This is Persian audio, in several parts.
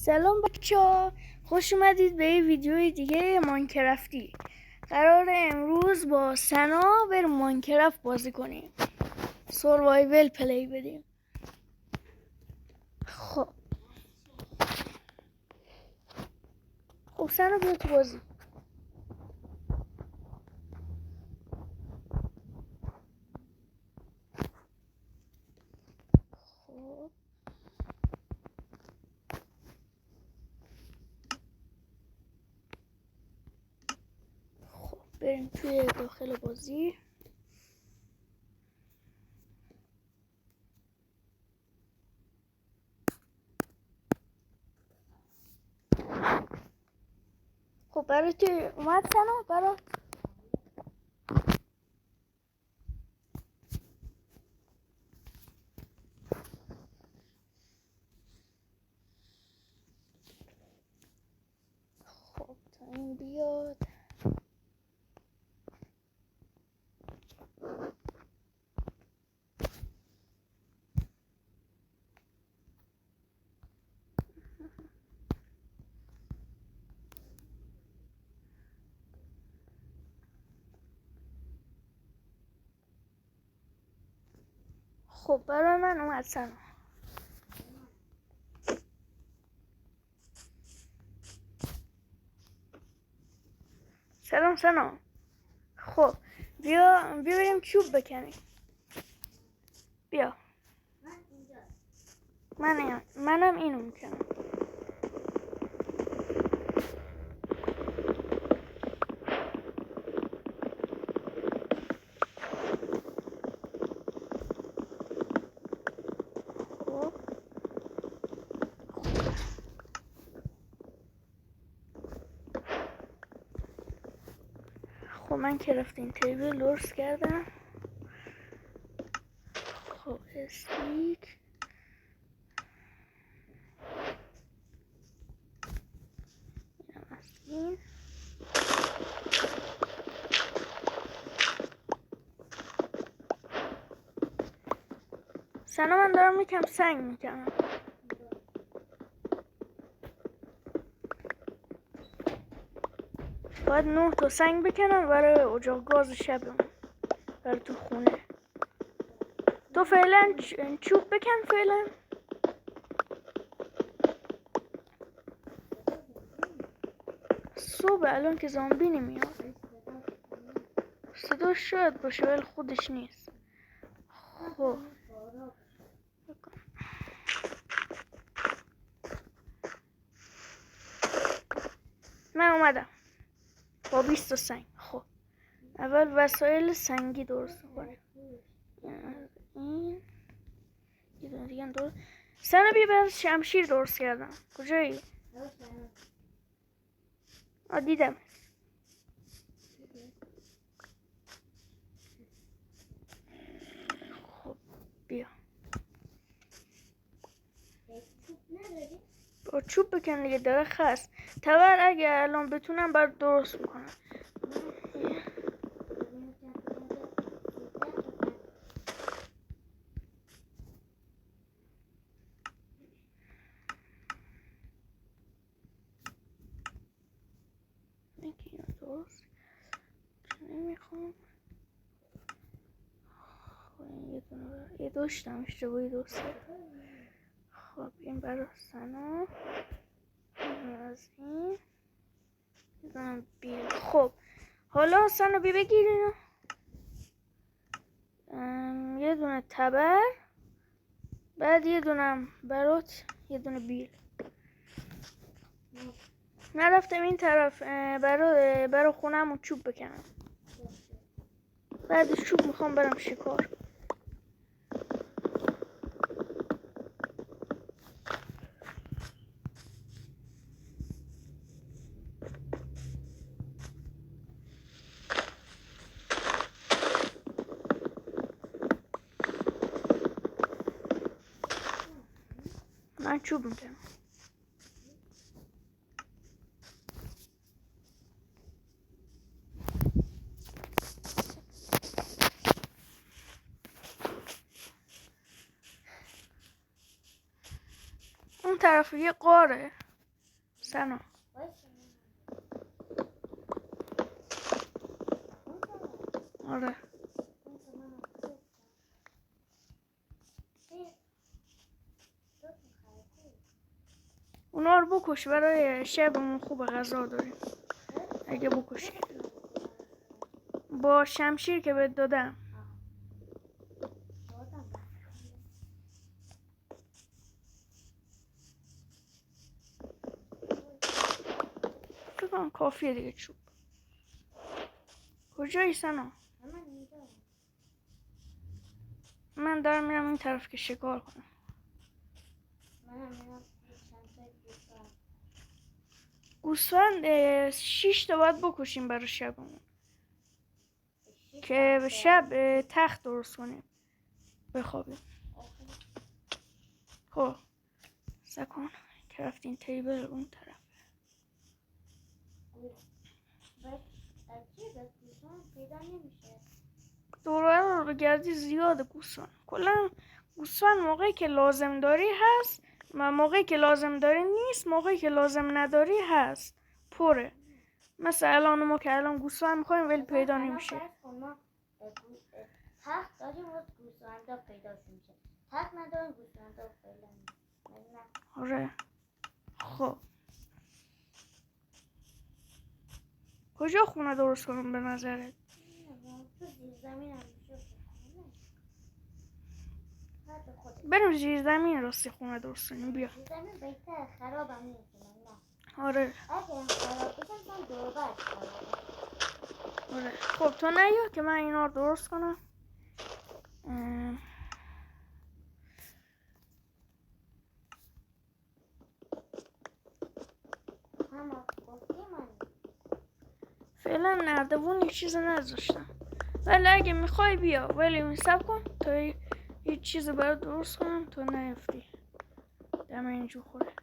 سلام بچه‌ها، خوش اومدید به یه ویدیوی دیگه ماینکرافتی. قراره امروز با سنا بریم ماینکرافت بازی کنیم، سروایول پلی بدیم. خب سنا بیا تو بازی. خب بریم توی داخل بازی. خب برای تو اومد سنا؟ برای خب تا این بیاد. خب برای من اومد سنا. سلام سنا. خب بیا بریم چوب بکنیم. بیا منم اینو میکنم. خب من کرافتینگ تیبل درست کردم. خب استیک اینم از این. سنا من دارم یکم سنگ میکنم. باید 9 تا سنگ بکنم برای اجاق گاز شبمون، برای تو خونه. تو فعلا چوب بکن فعلا. صبح الان که زامبی نمیاد. صداش شاید باشه ولی خودش نیست. خب من اومدم با 20 تا سنگ. خب اول وسایل سنگی درست کنیم. این یه دونه دیگه درست. سنا بیا برای شمشیر درست کردم. کجایی؟ دیدم. خب بیا با چوب بکن دیگه، داره خست. تبر اگه الان بتونم برات درست میکنم. درست نمیخوام. یه داشتم اشتباهی درست. خب این برای سنا، این از این میزنم بیل. خب حالا سنا بی بگیر اینو. یه دونه تبر، بعد یه دونم برات یه دونه بیل. من رفتم این طرف برای خونم چوب بکنم. بعد چوب میخوام برم شکار. من چوب میکنم. اون طرف یه قاره. سنا آره اونا رو بکش برای شبمون خوب غذا داریم اگه بکشی با شمشیر که بهت دادم فکر کنم کافیه دیگه چوب کجایی سنا؟ من دارم میرم این طرف که شکار کنم گوسفند 6 تا باید بکشیم برای شبمون که شب تخت درست کنیم بخوابیم خب سکن کرافتین تیبل اون طرف دوره رو بگردی زیاده گوسفند کلا گوسفند موقعی که لازم داری هست و موقعی که لازم داری نیست موقعی که لازم نداری هست پره مثل الان ما که الان گوسفند میخوایم ولی پیدا نمیشه تخت داریم و گوسفندا پیدا میشه تخت نداریم گوسفندا پیدا نمیشه آره خب کجا خونه درست کنم به نظرت؟ تو زیر زمین هم میشه بریم زیر زمین راستی خونه درست کنیم بیا زیر زمین بهتر خراب هم نیست آره اگه خراب بشن من دور بر خراب آره خب تو نیا که من اینا رو درست کنم فعلا نردبون یه چیز نذاشتم ولی اگه میخوای بیا ولی میصب کن تا یه چیز برای درست کنم تو نیفتی دم اینجور خوره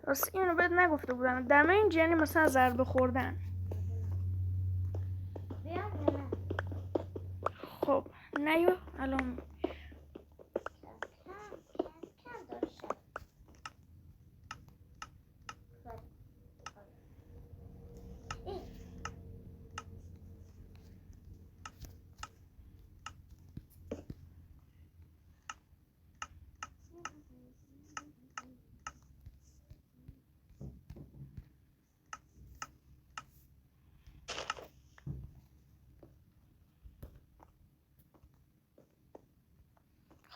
راست اینو بهت نگفته بودم دمیج یعنی مثلا ضربه خوردن خب نیو الان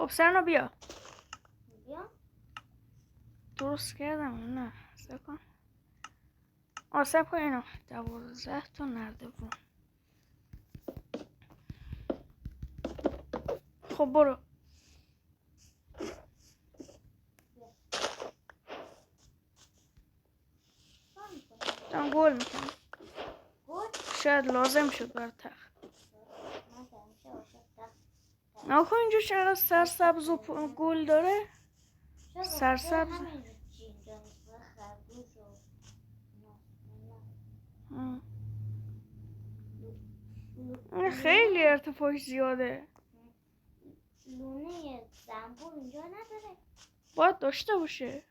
خب سرنا بیا درست کردم نه سکن سب کن اینو 12 تا نردبون خب برو دارم گل میکنم شاید لازم شد بر تخت ناکن اینجا چقدر سرسبز و گل داره سرسبز این خیلی ارتفاعش زیاده لونه زنبور اینجا نداره باید داشته باشه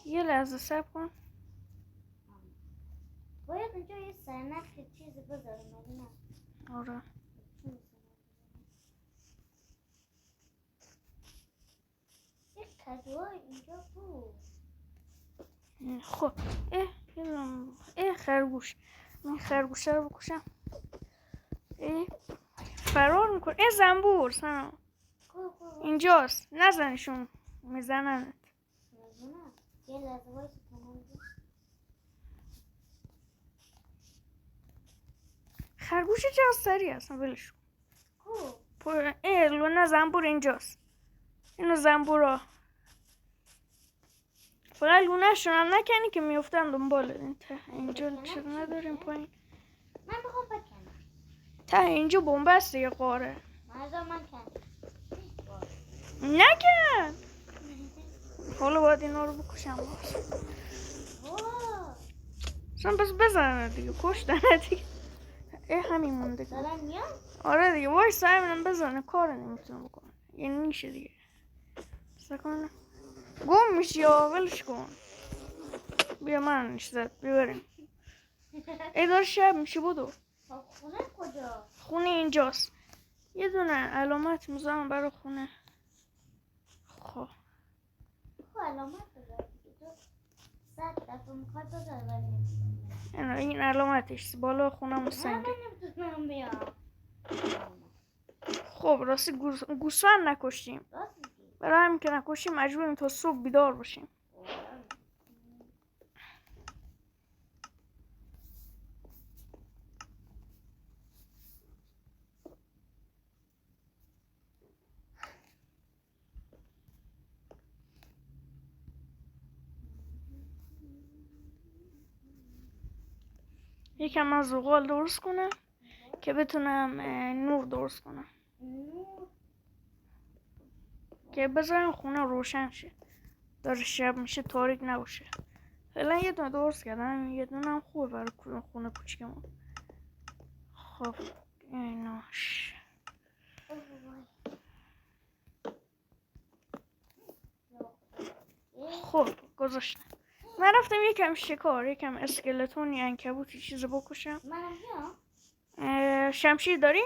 یه لحظه صبر کن باید اونجا یه سرنخ چیزی بذارم مگه نه آره یه کدوهای اینجا بود خب خرگوش من خرگوشه رو بکشم فرار میکنه زنبور سنا اینجاست نزنشون میزننت یه لحظه وایسا خرگوش چه سری هستن ولش لونه زنبور اینجاست اینو زنبورا فقط لونه‌شون هم نکنی که میفتن دنبال اینجا چرا نداریم پایین من بخوام بکنم ته اینجا بنبسته یه قاره من کنم نکن حالا باید اینا رو بکشم اصلا بس بزنه دیگه کشتنه دیگه همین مونده. دارن میان؟ آره دیگه وایسا همینم بزنه کار نمیتونه بکنه. یعنی میشه دیگه. سکانه گم میشی یا ولش کن. بیا من نشدت ببریم. ای دار شب میشه بودو. خونه کجا؟ خونه اینجاست. یه دونه علامت میذارم برای خونه. خب علامت بذار دیگه. تو 100 دفعه میخواد بذار ولی نمی‌تونی. این علامتش بالا خونم سنگه. من نمیتونم بیام. خب راستی گوسفند نکشتیم. راست میگی. برای همین که نکشیم مجبوریم تا صبح بیدار باشیم. یکم از زغال درست کنم که بتونم نور درست کنم که بذارم خونه روشن شه داره شب میشه تاریک نباشه. فعلا یه دونه درست کردم یه دونه هم خوبه برای خونه کوچیکمون. خب ایناش خب گذاشتم. من رفتم یکم شکار یکم اسکلتون یا عنکبوتی چیزی بکشم. منم بیام. شمشیر داری؟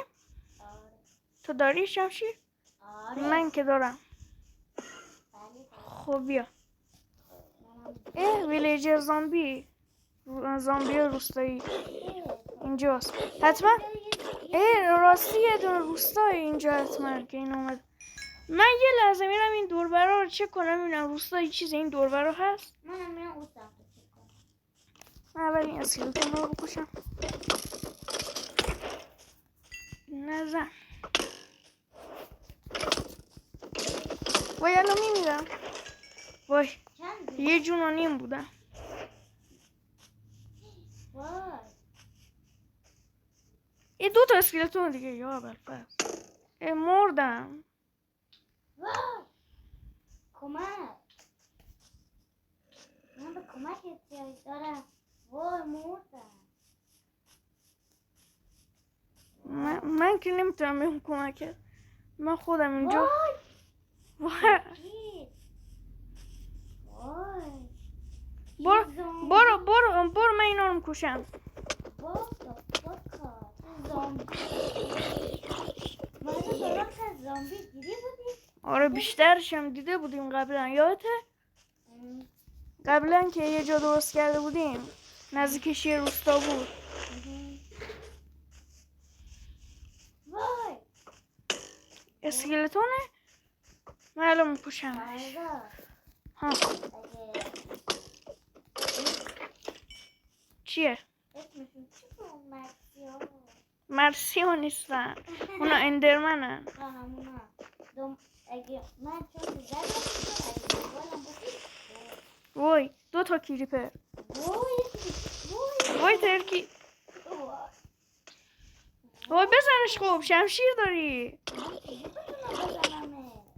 آره. تو داری شمشیر؟ آره. من که دارم. خب بیا. ویلیجر زامبی روستایی اینجاست حتما. راستی یه دونه روستایی اینجا حتما که این اومد. من یه لحظه میرم این دوربرا رو چک کنم ببینم روستایی چیز این دوربرا هست. منم میرم اون سمت چک کنم. من اول این اسکلتون رو بکشم. نزن وای الان میمیرم. وای یه جون و نیم بودم. وای این 2 تا اسکلتون دیگه یا ابوالفضل مردم. وای کمک من به کمک احتیاج دارم. وای مردم. من که نمیتونم بهم کمک. من خودم اینجا وای وای برو من اینا رو میکشم. آره بیشترش هم دیده بودیم قبلا یادته؟ قبلا که یه جا درست کرده بودیم نزدیکش یه روستا بود. اسکلتونه؟ من الان میکشمش. ها چیه؟ مرسیو نیستن اونا اندرمنن. وای 2 تا کریپر. وای ترکی. وای بزنش خوب شمشیر داری.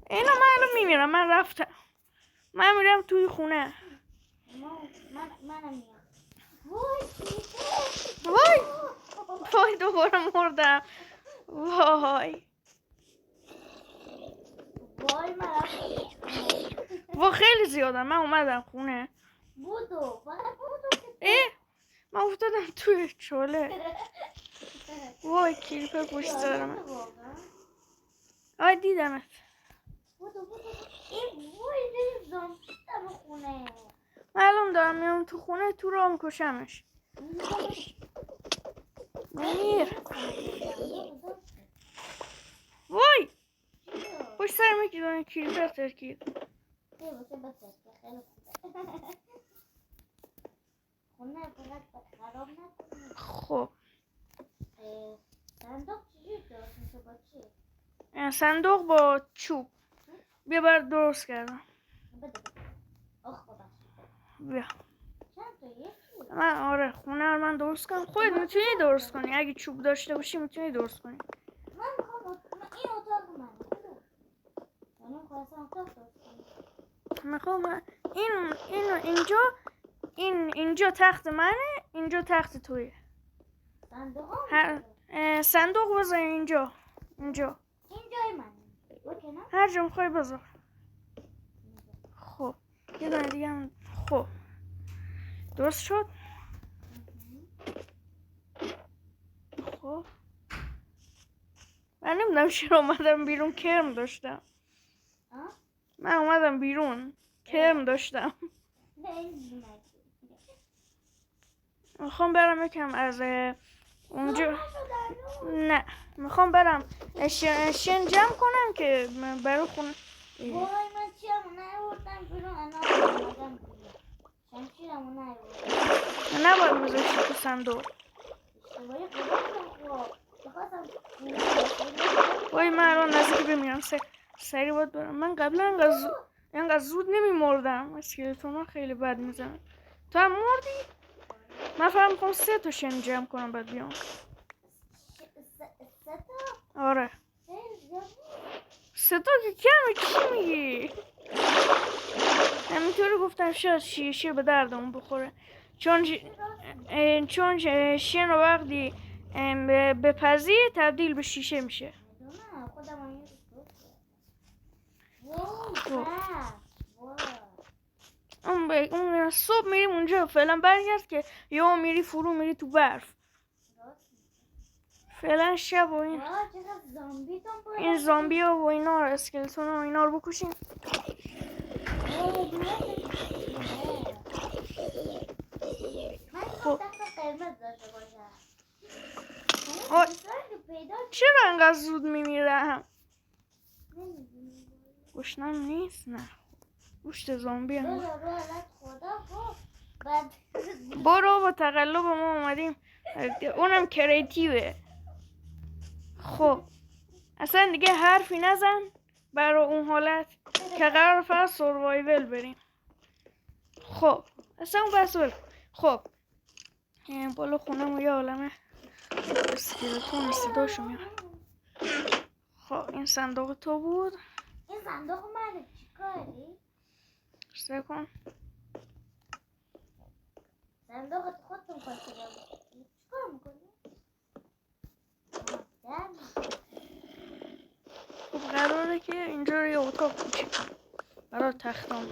اینا من الان میمیرم. من رفتم. من میرم توی خونه. وای دوباره مردم. وای خیلی زیادم. من اومدم خونه. من افتادم توی چاله. وای کریپر پشت سر من. آی دیدمت. معلوم دارم میام تو خونه تو راه میکشمش. میر وای پشت سر میکیدن کریپر ترکید. خب صندوق با چوب بیا بر درست کردم. بیا من خونه رو من درست کنم. خودت میتونی درست کنی اگه چوب داشته باشی میتونی درست کنی. میخوام اینجا تخت منه اینجا تخت تویه. صندوق صندوق بذار اینجا. این جای من بکنم. هر جا میخوای بذار. خب یه دونه دیگه هم. خب درست شد. خب من نمیدونم چرا اومدم بیرون کرم داشتم. من اومدم بیرون کرم داشتم. میخوام برم یکم از اونجا. نه میخوام برم شن جمع کنم که برای خونه. وای من چیمو نیاوردم بیرون. انا اومدم بیرون. شمشیرمو نیاوردم. نباید میذاشتی تو صندوق. اشتباهی خودم بخواستم. وای من الان نزدیک بمیرم. سری باید برم. من قبلا انقدر زود نمیمردم. اسکلتونا خیلی بد میزنن. تو هم مردی؟ من فقط میخوام 3 تا شن جمع کنم بعد بیام. 3 تا؟ آره 3 تا که کمه. چی میگی؟ همینطوری گفتم شاید شیشه به دردمون بخوره. چون شن رو وقتی بپزی تبدیل به شیشه میشه. خودم اون صبح میریم اونجا. فعلا برگرد که یا میری فرو میری تو برف. فعلا شب و این زامبی ها و اینا رو اسکلتون ها و اینا رو بکشیم. خب چرا انقدر زود میمیرم؟ گشنم نیست. نه گوشت زامبی هم. برو با تقلب ما اومدیم. اونم کریتیوه. خب اصلا دیگه حرفی نزن برای اون حالت که قرار فقط سروایول بریم. خب اصلا اون بس ول. خب بالا خونم یه عالمه اسکلتون صداشو میاد. خب این صندوق تو بود. این صندوق منه. چیکاری؟ سکن صندوق خودتون خواستید چیکار میکنی؟ خب قراره که اینجا رو یه اتاق کوچیک کنم برای تختام.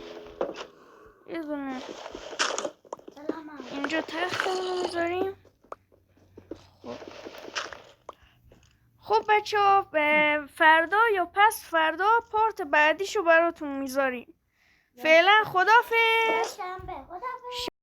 یه دونه اینجا تختمون میذاریم. خب بچه ها فردا یا پس فردا پارت بعدیشو براتون میذاریم. فعلا خدافظ.